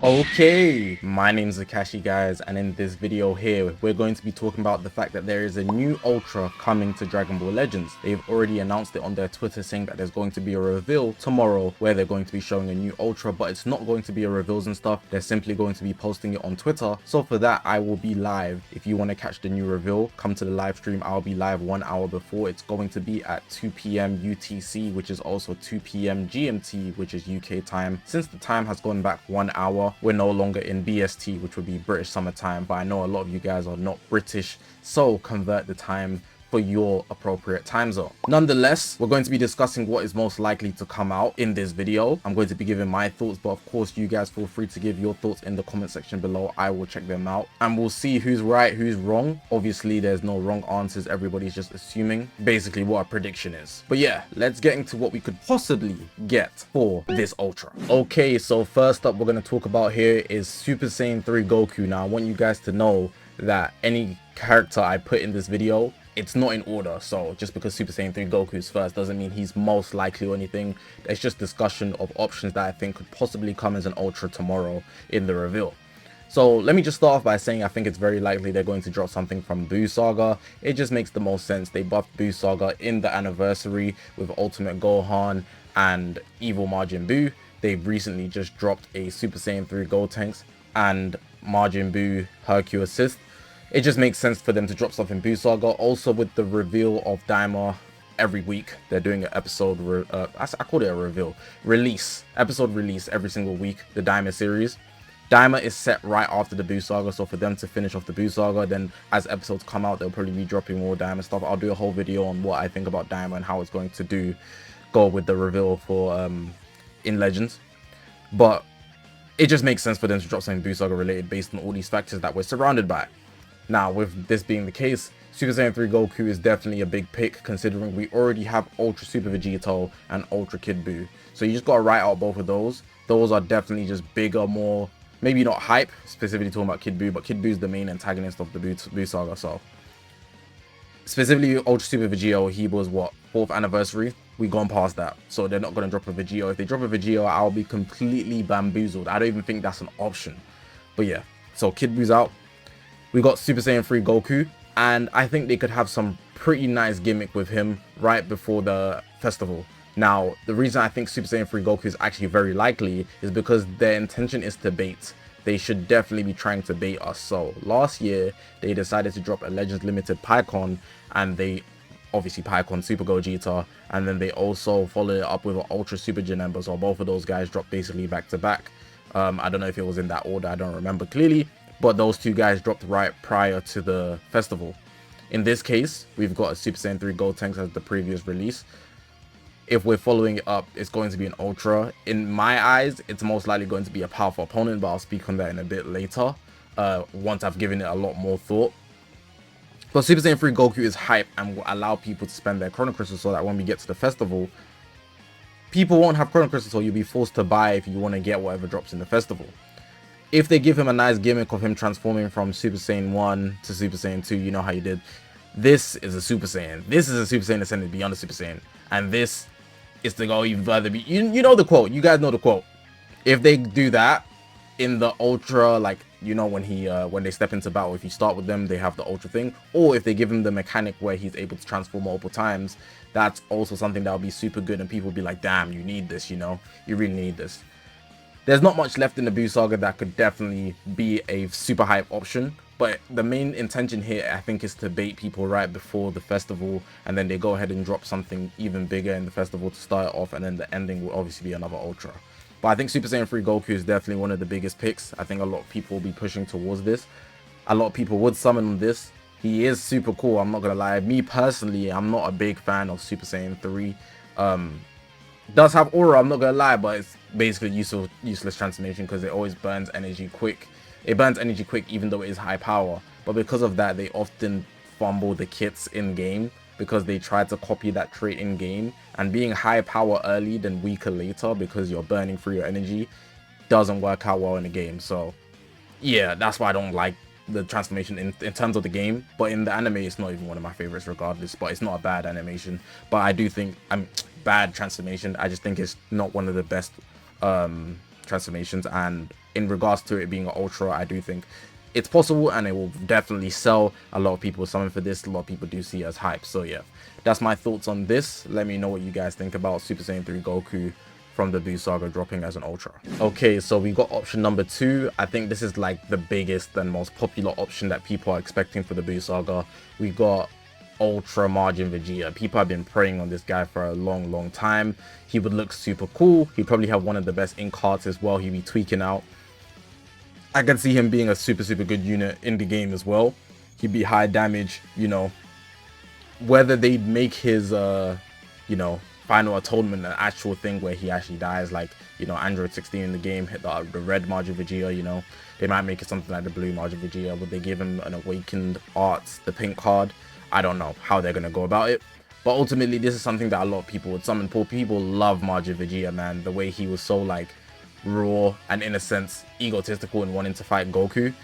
Okay, my name's Zakashi, guys, and in this video here we're going to be talking about the fact that there is a new Ultra coming to Dragon Ball Legends. They've already announced it on their Twitter, saying that there's going to be a reveal tomorrow where they're going to be showing a new Ultra, but it's not going to be a reveals and stuff. They're simply going to be posting it on Twitter. So for that, I will be live. If you want to catch the new reveal, come to the live stream. I'll be live 1 hour before. It's going to be at 2 p.m. UTC, which is also 2 p.m. GMT, which is UK time. Since the time has gone back 1 hour, we're no longer in BST, which would be British Summer Time, but I know a lot of you guys are not British, so convert the time for your appropriate time zone. Nonetheless, we're going to be discussing what is most likely to come out in this video. I'm going to be giving my thoughts, but of course you guys feel free to give your thoughts in the comment section below. I will check them out and we'll see who's right, who's wrong. Obviously there's no wrong answers, everybody's just assuming basically what a prediction is. But yeah, let's get into what we could possibly get for this Ultra. Okay, so first up we're going to talk about here is Super Saiyan 3 Goku. Now I want you guys to know that any character I put in this video, it's not in order. So just because Super Saiyan 3 Goku is first doesn't mean he's most likely or anything. There's just discussion of options that I think could possibly come as an Ultra tomorrow in the reveal. So let me just start off by saying I think it's very likely they're going to drop something from BUU Saga. It just makes the most sense. They buffed BUU Saga in the anniversary with Ultimate Gohan and Evil Majin Buu. They've recently just dropped a Super Saiyan 3 Gotenks and Majin Buu Hercule Assist. It just makes sense for them to drop stuff in BUU Saga. Also with the reveal of Daima every week, they're doing an episode, I called it a reveal, episode release every single week, the Daima series. Daima is set right after the BUU Saga, so for them to finish off the BUU Saga, then as episodes come out, they'll probably be dropping more Daima stuff. I'll do a whole video on what I think about Daima and how it's going to go with the reveal for in Legends. But it just makes sense for them to drop something BUU Saga related based on all these factors that we're surrounded by. Now, with this being the case, Super Saiyan 3 Goku is definitely a big pick, considering we already have Ultra Super Vegeta and Ultra Kid Buu. So you just gotta write out both of those. Those are definitely just bigger, more, maybe not hype, specifically talking about Kid Buu, but Kid Buu is the main antagonist of the BUU Saga. So specifically Ultra Super Vegeta, he was what, 4th anniversary? We gone past that, so they're not gonna drop a Vegeta. If they drop a Vegeta, I'll be completely bamboozled. I don't even think that's an option. But yeah, so Kid Buu's out. We got Super Saiyan 3 Goku, and I think they could have some pretty nice gimmick with him right before the festival. Now, the reason I think Super Saiyan 3 Goku is actually very likely is because their intention is to bait. They should definitely be trying to bait us. So last year, they decided to drop a Legends Limited Pycon, and they obviously Pycon Super Gogeta, and then they also followed it up with an Ultra Super Janemba. So both of those guys dropped basically back to back. I don't know if it was in that order, I don't remember clearly. But those two guys dropped right prior to the festival. In this case, we've got a Super Saiyan 3 Gotenks as the previous release. If we're following it up, it's going to be an Ultra. In my eyes, it's most likely going to be a powerful opponent, but I'll speak on that in a bit later, once I've given it a lot more thought. But Super Saiyan 3 Goku is hype and will allow people to spend their Chrono Crystals so that when we get to the festival, people won't have Chrono Crystals, so you'll be forced to buy if you want to get whatever drops in the festival. If they give him a nice gimmick of him transforming from Super Saiyan 1 to Super Saiyan 2, you know how you did. This is a Super Saiyan. This is a Super Saiyan ascended beyond a Super Saiyan. And this is to go even further. You know the quote. You guys know the quote. If they do that in the Ultra, like, you know, when they step into battle, if you start with them, they have the Ultra thing. Or if they give him the mechanic where he's able to transform multiple times, that's also something that will be super good. And people will be like, damn, you need this, you know. You really need this. There's not much left in the BUU Saga that could definitely be a super hype option, but the main intention here, I think, is to bait people right before the festival, and then they go ahead and drop something even bigger in the festival to start it off, and then the ending will obviously be another Ultra. But I think Super Saiyan 3 Goku is definitely one of the biggest picks. I think a lot of people will be pushing towards this. A lot of people would summon on this. He is super cool, I'm not gonna lie. Me personally, I'm not a big fan of Super Saiyan 3. Does have aura, I'm not gonna lie, but it's basically useless transformation because it always burns energy quick. It burns energy quick even though it is high power, but because of that they often fumble the kits in game because they try to copy that trait in game, and being high power early then weaker later because you're burning through your energy doesn't work out well in the game. So yeah, that's why I don't like the transformation in terms of the game, but in the anime it's not even one of my favorites regardless. But it's not a bad animation, but I do think bad transformation. I just think it's not one of the best transformations, and in regards to it being an Ultra, I do think it's possible and it will definitely sell. A lot of people summon for this, a lot of people do see it as hype. So yeah, that's my thoughts on this. Let me know what you guys think about Super Saiyan 3 Goku from the BUU Saga dropping as an Ultra. Okay, so we got option number 2. I think this is like the biggest and most popular option that people are expecting for the BUU Saga. We got Ultra Margin Vegeta. People have been preying on this guy for a long time. He would look super cool. He'd probably have one of the best ink arts as well. He'd be tweaking out. I can see him being a super good unit in the game as well. He'd be high damage, you know. Whether they make his you know, final atonement an actual thing where he actually dies, like, you know, Android 16 in the game hit the red Margin Vegeta, you know, they might make it something like the blue Margin Vegeta. Would they give him an awakened arts, the pink card? I don't know how they're gonna go about it, but ultimately this is something that a lot of people would summon for. People love Margin Vegeta, man. The way he was so like raw and in a sense egotistical in wanting to fight Goku,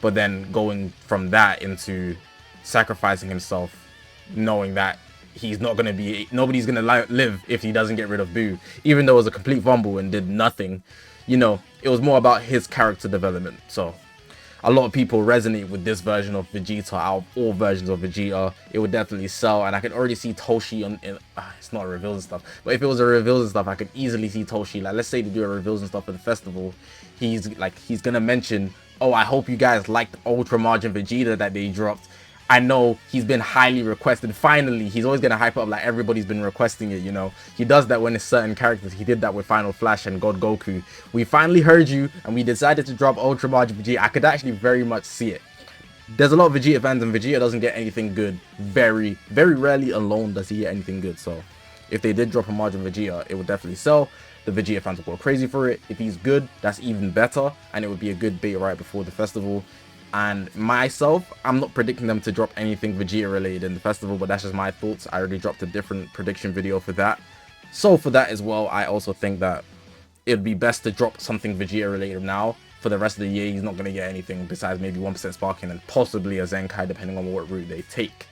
but then going from that into sacrificing himself, knowing that he's not going to be, nobody's going to live if he doesn't get rid of BUU, even though it was a complete fumble and did nothing. You know, it was more about his character development. So a lot of people resonate with this version of Vegeta out of all versions of Vegeta. It would definitely sell, and I can already see Toshi on it's not reveals and stuff, but if it was a reveals and stuff, I could easily see Toshi, like, let's say they do a reveals and stuff for the festival, he's gonna mention, oh, I hope you guys liked Ultra Margin Vegeta that they dropped. I know he's been highly requested. Finally, he's always gonna hype up like everybody's been requesting it, you know. He does that when it's certain characters. He did that with Final Flash and God Goku. We finally heard you, and we decided to drop Ultra Margin Vegeta. I could actually very much see it. There's a lot of Vegeta fans, and Vegeta doesn't get anything good. Very rarely alone does he get anything good. So if they did drop a Margin Vegeta, it would definitely sell. The Vegeta fans will go crazy for it. If he's good, that's even better, and it would be a good bait right before the festival. And myself, I'm not predicting them to drop anything Vegeta related in the festival, but that's just my thoughts. I already dropped a different prediction video for that. So for that as well, I also think that it'd be best to drop something Vegeta related now. For the rest of the year, he's not going to get anything besides maybe 1% sparking and possibly a Zenkai, depending on what route they take.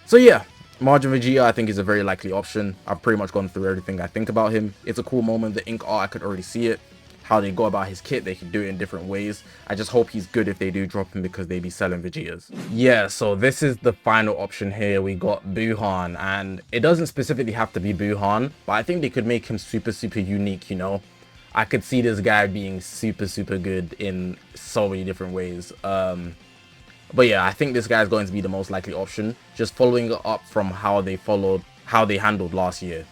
So yeah, Margin Vegeta I think is a very likely option. I've pretty much gone through everything I think about him. It's a cool moment. The ink art, I could already see it. How they go about his kit, they can do it in different ways. I just hope he's good if they do drop him, because they be selling Vegetas. Yeah, so this is the final option here. We got Buuhan, and it doesn't specifically have to be Buuhan, but I think they could make him super unique, you know. I could see this guy being super good in so many different ways. But yeah, I think this guy is going to be the most likely option, just following it up from how they handled last year.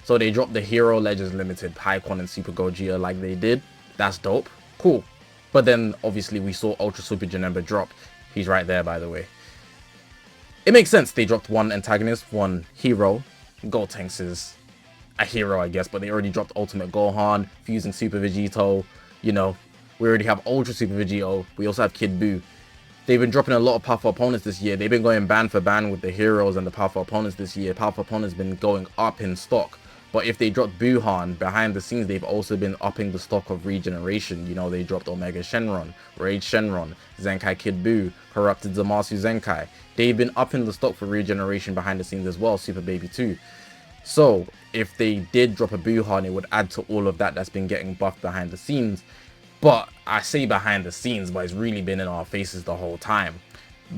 So they dropped the Hero Legends Limited, Pycon and Super Gogeta like they did. That's dope. Cool. But then, obviously, we saw Ultra Super Janemba drop. He's right there, by the way. It makes sense. They dropped one antagonist, one hero. Gotenks is a hero, I guess, but they already dropped Ultimate Gohan, fusing Super Vegito. You know, we already have Ultra Super Vegito. We also have Kid Buu. They've been dropping a lot of powerful opponents this year. They've been going ban for ban with the heroes and the powerful opponents this year. Powerful opponents been going up in stock. But if they dropped Buuhan behind the scenes, they've also been upping the stock of regeneration. You know, they dropped Omega Shenron, Rage Shenron, Zenkai Kid Buu, Corrupted Zamasu Zenkai. They've been upping the stock for regeneration behind the scenes as well, Super Baby 2. So if they did drop a Buuhan, it would add to all of that that's been getting buffed behind the scenes. But I say behind the scenes, but it's really been in our faces the whole time.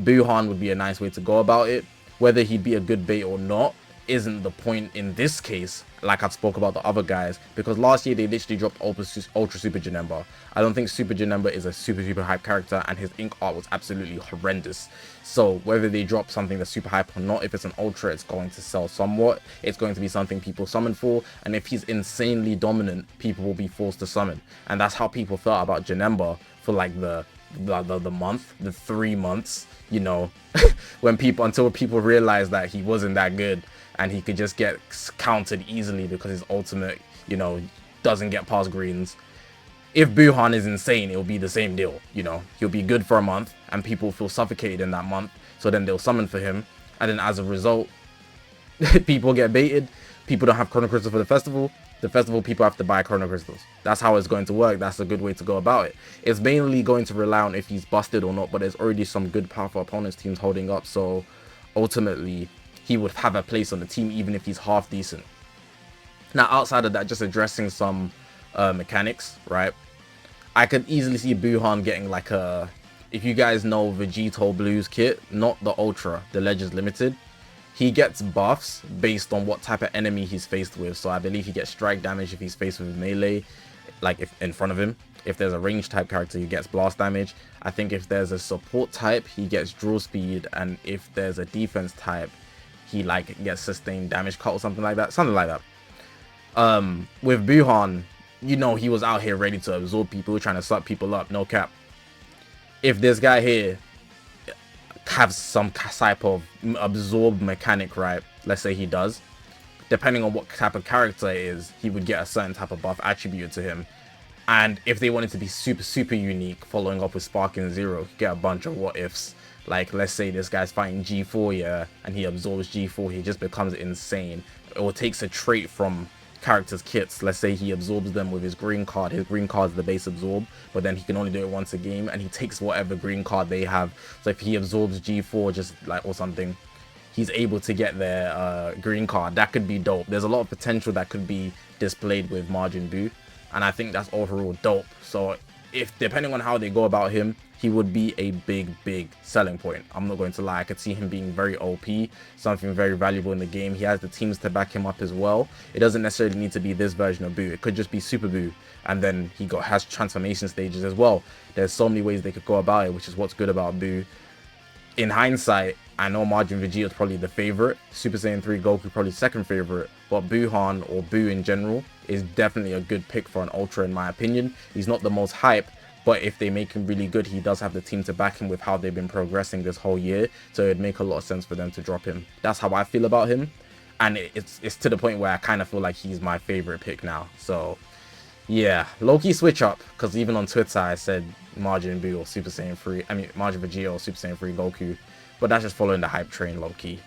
Buuhan would be a nice way to go about it. Whether he'd be a good bait or not isn't the point in this case, like I've spoke about the other guys, because last year they literally dropped Ultra Super Janemba. I don't think Super Janemba is a super hype character, and his ink art was absolutely horrendous. So whether they drop something that's super hype or not, if it's an Ultra, it's going to sell somewhat. It's going to be something people summon for, and if he's insanely dominant, people will be forced to summon. And that's how people felt about Janemba for like the 3 months, you know, when until people realized that he wasn't that good and he could just get countered easily because his ultimate, you know, doesn't get past greens. If Buuhan is insane, it'll be the same deal, you know. He'll be good for a month and people feel suffocated in that month, so then they'll summon for him, and then as a result people get baited. People don't have Chrono Crystals for the festival people have to buy Chrono Crystals. That's how it's going to work. That's a good way to go about it. It's mainly going to rely on if he's busted or not, but there's already some good powerful opponents teams holding up, so ultimately he would have a place on the team even if he's half decent. Now outside of that, just addressing some mechanics, right? I could easily see Buhan getting like a, if you guys know VEGETA Blues kit, not the Ultra, the Legends Limited, he gets buffs based on what type of enemy he's faced with. So I believe he gets strike damage if he's faced with melee, like if in front of him. If there's a range type character, he gets blast damage. I think if there's a support type, he gets draw speed, and if there's a defense type, he like gets sustained damage cut or something like that. Something like that. With Buhan, you know, he was out here ready to absorb people, trying to suck people up, no cap. If this guy here has some type of absorb mechanic, right? Let's say he does. Depending on what type of character it is, he would get a certain type of buff attributed to him. And if they wanted to be super unique, following up with Sparking Zero, get a bunch of what ifs. Like, let's say this guy's fighting G4, yeah, and he absorbs G4, he just becomes insane. Or takes a trait from characters' kits. Let's say he absorbs them with his green card. His green card is the base absorb, but then he can only do it once a game, and he takes whatever green card they have. So if he absorbs G4 just like or something, he's able to get their green card. That could be dope. There's a lot of potential that could be displayed with MAJIN BUU, and I think that's overall dope. So if depending on how they go about him, he would be a big selling point. I'm not going to lie, I could see him being very OP, something very valuable in the game. He has the teams to back him up as well. It doesn't necessarily need to be this version of BUU. It could just be Super BUU, and then he has transformation stages as well. There's so many ways they could go about it, which is what's good about BUU. In hindsight, I know MAJIN VEGETA is probably the favorite. Super Saiyan 3 Goku probably second favorite, but Buhan or BUU in general is definitely a good pick for an Ultra in my opinion. He's not the most hype, but if they make him really good, he does have the team to back him with how they've been progressing this whole year. So it'd make a lot of sense for them to drop him. That's how I feel about him. And it's to the point where I kind of feel like he's my favorite pick now. So yeah, low-key switch up, because even on Twitter I said MAJIN BUU or Super Saiyan 3, I mean MAJIN VEGETA or Super Saiyan 3 Goku, but that's just following the hype train low-key.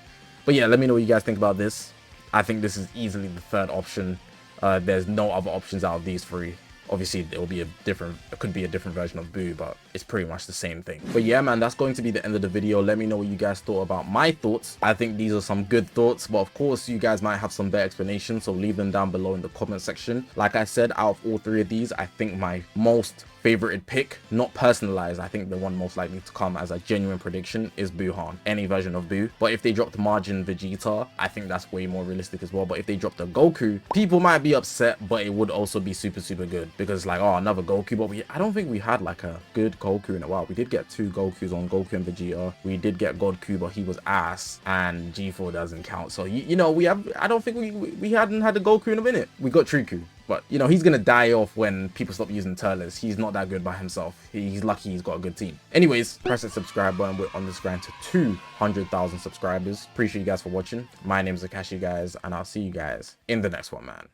But yeah, let me know what you guys think about this. I think this is easily the third option. There's no other options out of these three. Obviously, it will be a different, it could be a different version of BUU, but it's pretty much the same thing. But yeah, man, that's going to be the end of the video. Let me know what you guys thought about my thoughts. I think these are some good thoughts, but of course, you guys might have some better explanations, so leave them down below in the comment section. Like I said, out of all three of these, I think my most favorited pick, not personalized, I think the one most likely to come as a genuine prediction is Buhan, any version of BUU. But if they dropped MAJIN VEGETA, I think that's way more realistic as well. But if they dropped a Goku, people might be upset, but it would also be super good, because like, oh, another Goku. But I don't think we had like a good Goku in a while. We did get two Gokus on Goku and Vegeta. We did get Godku, but he was ass, and G4 doesn't count. So you know, I don't think we hadn't had a Goku in a minute. We got Triku, but you know, he's gonna die off when people stop using Turles. He's not that good by himself. He's lucky he's got a good team. Anyways, press that subscribe button. We're on this grind to 200,000 subscribers. Appreciate you guys for watching. My name is Zakashi, guys, and I'll see you guys in the next one, man.